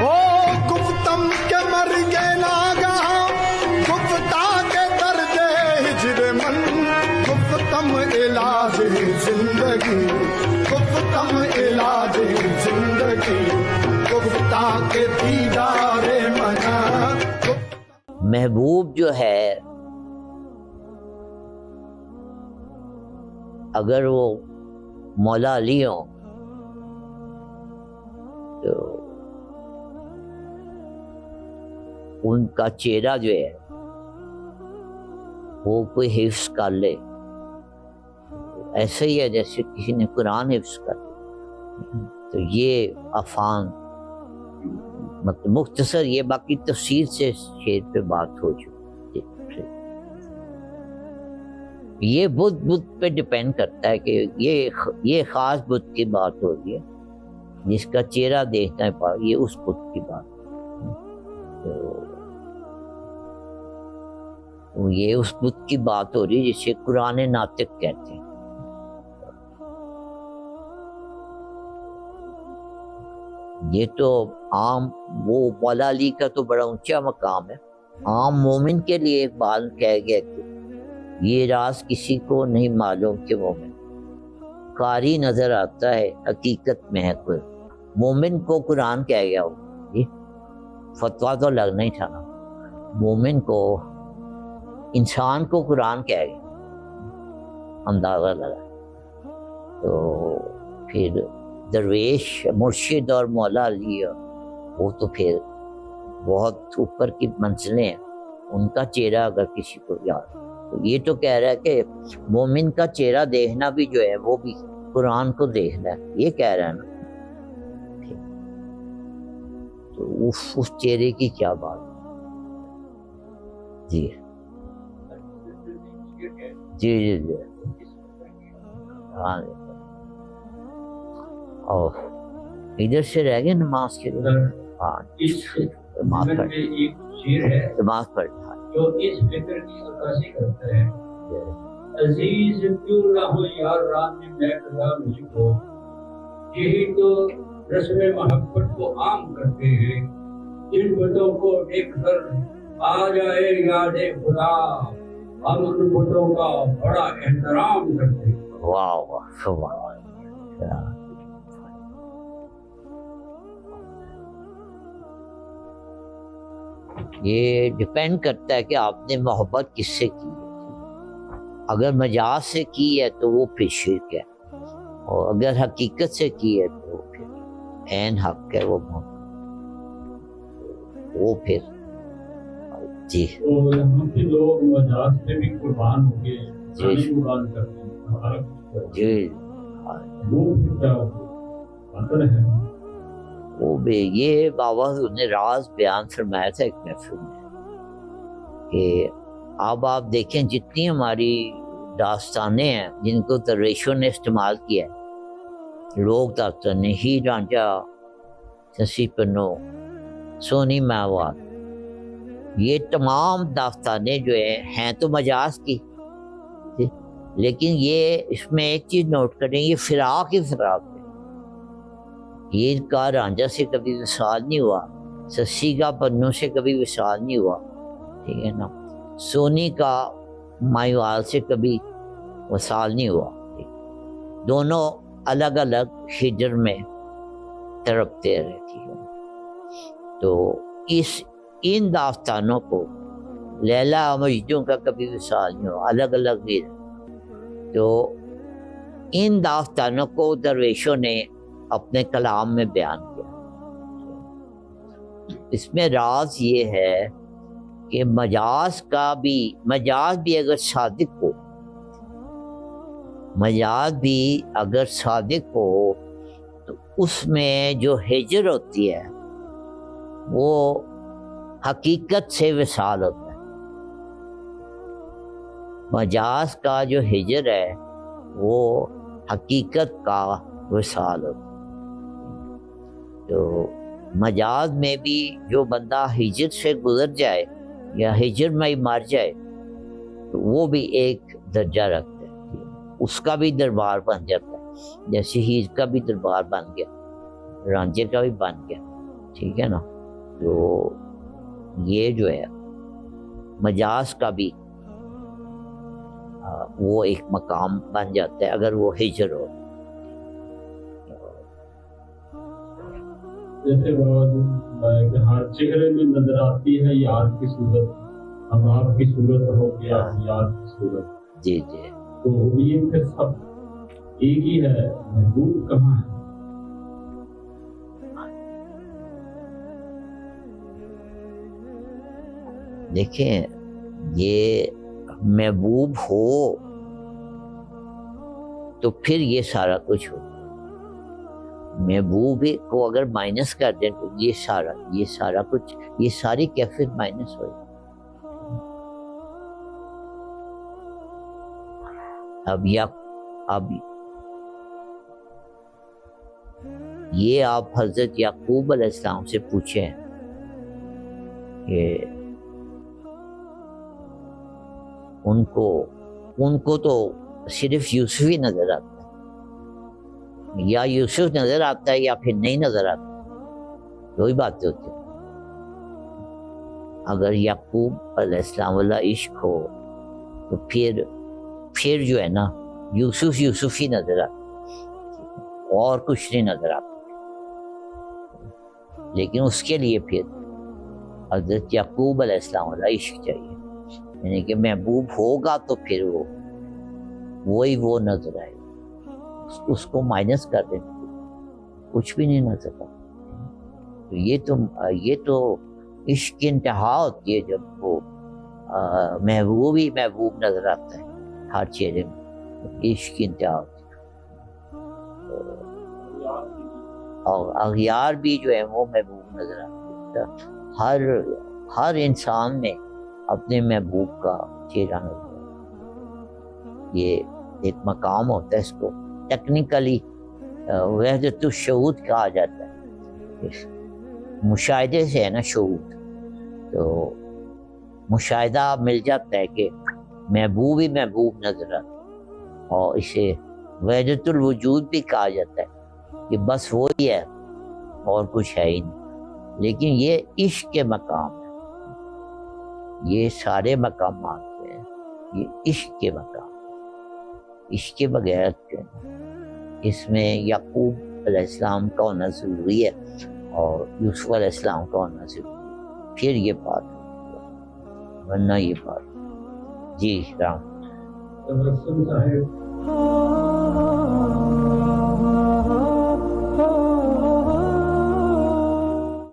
او گفتم کے مر گے ناگہاں گفتہ کے درد ہجر من، گفتم علاج زندگی، گفتم علاج زندگی، گفتہ کے دیدار منا۔ محبوب جو ہے اگر وہ مولا علی ہوں تو ان کا چہرہ جو ہے وہ کوئی حفظ کر لے، ایسے ہی ہے جیسے کسی نے قرآن حفظ کر لیا۔ تو یہ عفان مطلب مختصر، یہ باقی تفصیل سے شعر پہ بات ہو چکی۔ یہ بدھ پہ ڈیپینڈ کرتا ہے کہ یہ خاص بدھ کی بات ہو رہی ہے، جس کا چہرہ دیکھنا ہے یہ اس بدھ کی بات تو یہ اس بدھ کی بات ہو رہی ہے جسے قرآن ناطق کہتے ہیں۔ یہ تو عام وہ مولا علی کا تو بڑا اونچا مقام ہے، عام مومن کے لیے ایک بات کہہ گیا کہ یہ راز کسی کو نہیں معلوم کہ مومن قاری نظر آتا ہے حقیقت میں ہے کوئی۔ مومن کو قرآن کہہ گیا ہو، جی فتویٰ تو لگنا ہی تھا نا، مومن کو انسان کو قرآن کہہ گیا، اندازہ لگا۔ تو پھر درویش مرشد اور مولا علی وہ تو پھر بہت اوپر کی منزلیں ہیں، ان کا چہرہ اگر کسی کو یاد، تو یہ تو کہہ رہا ہے کہ مومن کا چہرہ دیکھنا بھی جو ہے وہ بھی قرآن کو دیکھنا ہے، یہ کہہ رہا ہے نا۔ تو اس چہرے کی کیا بات جی جی جی جی ہاں۔ اور ادھر سے رہ گئے نماز کے لیے، ہاں نماز پڑھنا جو اس فکر کی عکاسی کرتا ہے، عزیز کیوں نہ ہو یار رات میں میں قضا مجھ کو، یہی تو رسم محبت کو عام کرتے ہیں، جن بتوں کو دیکھ کر آ جائے یاد خدا، ہم ان بتوں کا بڑا احترام کرتے ہیں۔ واہ واہ سبحان اللہ۔ یہ ڈیپینڈ کرتا ہے کہ آپ نے محبت کس سے کی ہے، اگر مجاز سے کی ہے تو وہ پھر شرک ہے، اور اگر حقیقت سے کی ہے تو وہ پھر عین حق ہے، وہ پھر جی لوگ مجاز سے بھی قربان ہو گئے جی قربان کرتے ہیں جی وہ بھی یہ بابا نے راز بیان فرمایا تھا ایک محفل میں کہ اب آپ دیکھیں جتنی ہماری داستانیں ہیں جن کو درویشوں نے استعمال کیا ہے، لوگ داستانیں ہی رانجھا، سسی پنو، سونی میوات، یہ تمام داستانیں جو ہیں تو مجاز کی، لیکن یہ اس میں ایک چیز نوٹ کریں، یہ فراق ہی فراق ہے۔ یہ کا رانجھا سے کبھی وصال نہیں ہوا، سسی کا پنوں سے کبھی وصال نہیں ہوا، ٹھیک ہے نا، سونی کا مائیوال سے کبھی وصال نہیں ہوا، دونوں الگ الگ ہجر میں تڑپتے رہے، ٹھیک ہے۔ تو ان داستانوں کو لیلا اور مجنوں کا کبھی وصال نہیں ہوا، الگ الگ بھی رہے۔ تو ان داستانوں کو درویشوں نے اپنے کلام میں بیان کیا۔ اس میں راز یہ ہے کہ مجاز بھی اگر صادق ہو، مجاز بھی اگر صادق ہو تو اس میں جو ہجر ہوتی ہے وہ حقیقت سے وصال ہوتا ہے، مجاز کا جو ہجر ہے وہ حقیقت کا وصال ہوتا ہے۔ تو مجاز میں بھی جو بندہ ہجر سے گزر جائے یا ہجر میں ہی مر جائے تو وہ بھی ایک درجہ رکھتا ہے، اس کا بھی دربار بن جاتا ہے، جیسے ہیر کا بھی دربار بن گیا، رانجھے کا بھی بن گیا۔ ٹھیک ہے نا. تو یہ جو ہے مجاز کا بھی وہ ایک مقام بن جاتا ہے اگر وہ ہجر ہو. جیسے ہر چہرے میں نظر آتی ہے یار کی صورت، اب آپ کی صورت ہو گیا یار کی صورت. جی جی. تو یہ پھر سب ایک ہی ہے، محبوب کہاں ہے؟ دیکھیں یہ محبوب ہو تو پھر یہ سارا کچھ ہو. محبوب کو اگر مائنس کر دیں تو یہ سارا کچھ، یہ ساری کیفیت مائنس ہوئی. اب یہ آپ حضرت یعقوب علیہ السلام سے پوچھیں کہ ان کو تو صرف یوسف ہی نظر آتا ہے، یا یوسف نظر آتا ہے یا پھر نہیں نظر آتا، دو ہی باتیں ہوتی ہیں. اگر یعقوب علیہ السلام والا عشق ہو تو پھر جو ہے نا یوسف ہی نظر آتا، اور کچھ نہیں نظر آتا. لیکن اس کے لیے پھر حضرت یعقوب علیہ السلام والا عشق چاہیے، یعنی کہ محبوب ہوگا تو پھر وہ نظر آئے گا. اس کو مائنس کر دیں کچھ بھی نہیں نظر آتا. تو یہ تو عشق کی انتہا ہوتی ہے جب وہ محبوب ہی محبوب نظر آتا ہے ہر چہرے میں. عشق کی انتہا ہوتی ہے. اور اغیار بھی جو ہے وہ محبوب نظر آتے ہیں. ہر انسان میں اپنے محبوب کا چہرہ نظر آتا ہے. یہ ایک مقام ہوتا ہے، اس کو ٹیکنیکلی وحدت الشہود کہا جاتا ہے. مشاہدے سے ہے نا شہود، تو مشاہدہ مل جاتا ہے کہ محبوب ہی محبوب نظر آتا ہے، اور اسے وحدت الوجود بھی کہا جاتا ہے کہ بس وہی ہے اور کچھ ہے ہی نہیں. لیکن یہ عشق کے مقام ہے، یہ سارے مقامات ہیں، یہ عشق کے مقام. عشق کے بغیر اس میں یعقوب علیہ السلام کا ہونا ضروری ہے اور یوسف علیہ السلام کا ہونا ضروری ہے، پھر یہ بات ورنہ یہ بات. جی رام. تبسم صاحب